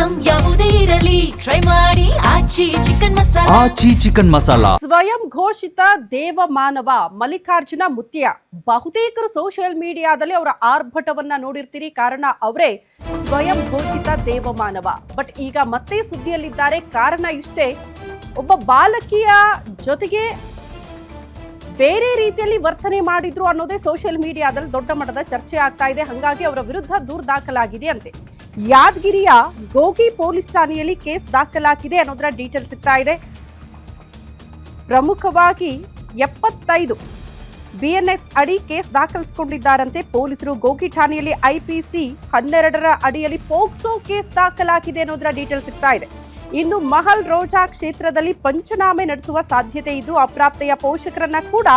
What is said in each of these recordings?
Item ಯಾವುದೇ ಇರಲಿ try ಮಾಡಿ ಆಚಿ ಚಿಕನ್ ಮಸಾಲಾ. ಸ್ವಯಂ ಘೋಷಿತ ದೇವಮಾನವ ಮಲ್ಲಿಕಾರ್ಜುನ ಮುತ್ಯ. ಬಹುತೇಕರು ಸೋಷಿಯಲ್ ಮೀಡಿಯಾದಲ್ಲಿ ಅವರ ಆರ್ಭಟವನ್ನ ನೋಡಿರ್ತೀರಿ. ಕಾರಣ ಅವರೇ ಸ್ವಯಂ ಘೋಷಿತ ದೇವಮಾನವ. ಬಟ್ ಈಗ ಮತ್ತೆ ಸುದ್ದಿಯಲ್ಲಿದ್ದಾರೆ. ಕಾರಣ ಇಷ್ಟೇ, ಒಬ್ಬ ಬಾಲಕಿಯ ಜೊತೆಗೆ ಬೇರೆ ರೀತಿಯಲ್ಲಿ ವರ್ತನೆ ಮಾಡಿದ್ರು ಅನ್ನೋದೇ ಸೋಷಿಯಲ್ ಮೀಡಿಯಾದಲ್ಲಿ ದೊಡ್ಡ ಮಟ್ಟದ ಚರ್ಚೆ ಆಗ್ತಾ ಇದೆ. ಹಾಗಾಗಿ ಅವರ ವಿರುದ್ಧ ದೂರು ದಾಖಲಾಗಿದೆ ಅಂತೆ. ಯಾದಗಿರಿಯ ಗೋಗಿ ಪೊಲೀಸ್ ಠಾಣೆಯಲ್ಲಿ ಕೇಸ್ ದಾಖಲಾಗಿದೆ ಅನ್ನೋದರ ಡೀಟೇಲ್ ಸಿಗ್ತಾ ಇದೆ. ಪ್ರಮುಖವಾಗಿ 75 BNS ಅಡಿ ಕೇಸ್ ದಾಖಲಿಸಿಕೊಂಡಿದ್ದಾರಂತೆ ಪೊಲೀಸರು. ಗೋಗಿ ಠಾಣೆಯಲ್ಲಿ IPC 12ರ ಅಡಿಯಲ್ಲಿ ಪೋಕ್ಸೋ ಕೇಸ್ ದಾಖಲಾಗಿದೆ ಅನ್ನೋದರ ಡೀಟೇಲ್ ಸಿಗ್ತಾ ಇದೆ. ಇನ್ನು ಮಹಲ್ ರೋಜಾ ಕ್ಷೇತ್ರದಲ್ಲಿ ಪಂಚನಾಮೆ ನಡೆಸುವ ಸಾಧ್ಯತೆ ಇದ್ದು ಅಪ್ರಾಪ್ತೆಯ ಪೋಷಕರನ್ನ ಕೂಡ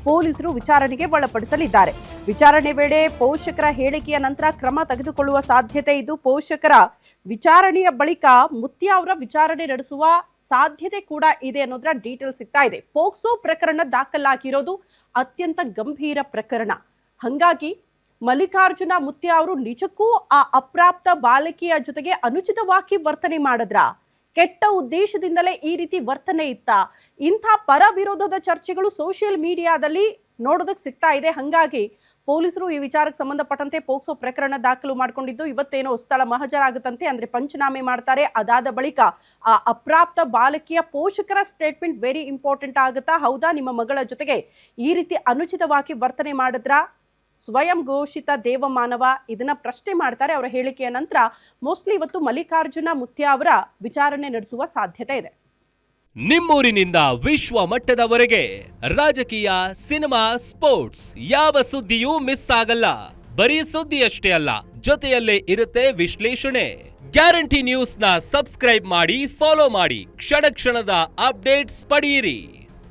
ಪೊಲೀಸರು ವಿಚಾರಣೆಗೆ ಒಳಪಡಿಸಲಿದ್ದಾರೆ. ವಿಚಾರಣೆ ವೇಳೆ ಪೋಷಕರ ಹೇಳಿಕೆಯ ನಂತರ ಕ್ರಮ ತೆಗೆದುಕೊಳ್ಳುವ ಸಾಧ್ಯತೆ ಇದ್ದು ಪೋಷಕರ ವಿಚಾರಣೆಯ ಬಳಿಕ ಮುತ್ಯ ಅವರ ವಿಚಾರಣೆ ನಡೆಸುವ ಸಾಧ್ಯತೆ ಕೂಡ ಇದೆ ಅನ್ನೋದರ ಡೀಟೇಲ್ ಸಿಗ್ತಾ ಇದೆ. ಪೋಕ್ಸೋ ಪ್ರಕರಣ ದಾಖಲಾಗಿರೋದು ಅತ್ಯಂತ ಗಂಭೀರ ಪ್ರಕರಣ. ಹಾಗಾಗಿ ಮಲ್ಲಿಕಾರ್ಜುನ ಮುತ್ಯ ಅವರು ನಿಜಕ್ಕೂ ಆ ಅಪ್ರಾಪ್ತ ಬಾಲಕಿಯ ಜೊತೆಗೆ ಅನುಚಿತವಾಗಿ ವರ್ತನೆ ಮಾಡಿದ್ರ, ಕೆಟ್ಟ ಉದ್ದೇಶದಿಂದಲೇ ಈ ರೀತಿ ವರ್ತನೆ ಇತ್ತ, ಇಂಥ ಪರ ವಿರೋಧದ ಚರ್ಚೆಗಳು ಸೋಷಿಯಲ್ ಮೀಡಿಯಾದಲ್ಲಿ ನೋಡೋದಕ್ಕೆ ಸಿಗ್ತಾ ಇದೆ. ಹಾಗಾಗಿ ಪೊಲೀಸರು ಈ ವಿಚಾರಕ್ಕೆ ಸಂಬಂಧಪಟ್ಟಂತೆ ಪೋಕ್ಸೋ ಪ್ರಕರಣ ದಾಖಲು ಮಾಡಿಕೊಂಡಿದ್ದು ಇವತ್ತೇನೋ ಸ್ಥಳ ಮಹಜರಾಗುತ್ತಂತೆ. ಅಂದ್ರೆ ಪಂಚನಾಮೆ ಮಾಡ್ತಾರೆ. ಅದಾದ ಬಳಿಕ ಆ ಅಪ್ರಾಪ್ತ ಬಾಲಕಿಯ ಪೋಷಕರ ಸ್ಟೇಟ್ಮೆಂಟ್ ವೆರಿ ಇಂಪಾರ್ಟೆಂಟ್ ಆಗುತ್ತಾ. ಹೌದಾ, ನಿಮ್ಮ ಮಗಳ ಜೊತೆಗೆ ಈ ರೀತಿ ಅನುಚಿತವಾಗಿ ವರ್ತನೆ ಮಾಡಿದ್ರ, ಸ್ವಯಂ ಘೋಷಿತ ದೇವಮಾನವ, ಇದನ್ನ ಪ್ರಶ್ನೆ ಮಾಡ್ತಾರೆ. ಅವರ ಹೇಳಿಕೆಯ ನಂತರ ಮೋಸ್ಟ್ಲಿ ಇವತ್ತು ಮಲ್ಲಿಕಾರ್ಜುನ ಮುತ್ಯ ಅವರ ವಿಚಾರಣೆ ನಡೆಸುವ ಸಾಧ್ಯತೆ ಇದೆ. ನಿಮ್ಮೂರಿನಿಂದ ವಿಶ್ವ ಮಟ್ಟದವರೆಗೆ ರಾಜಕೀಯ, ಸಿನಿಮಾ, ಸ್ಪೋರ್ಟ್ಸ್ ಯಾವ ಸುದ್ದಿಯೂ ಮಿಸ್ ಆಗಲ್ಲ. ಬರೀ ಸುದ್ದಿಯಷ್ಟೇ ಅಲ್ಲ, ಜೊತೆಯಲ್ಲೇ ಇರುತ್ತೆ ವಿಶ್ಲೇಷಣೆ. ಗ್ಯಾರಂಟಿ ನ್ಯೂಸ್ ನ ಸಬ್ಸ್ಕ್ರೈಬ್ ಮಾಡಿ, ಫಾಲೋ ಮಾಡಿ, ಕ್ಷಣ ಕ್ಷಣದ ಅಪ್ಡೇಟ್ಸ್ ಪಡೆಯಿರಿ.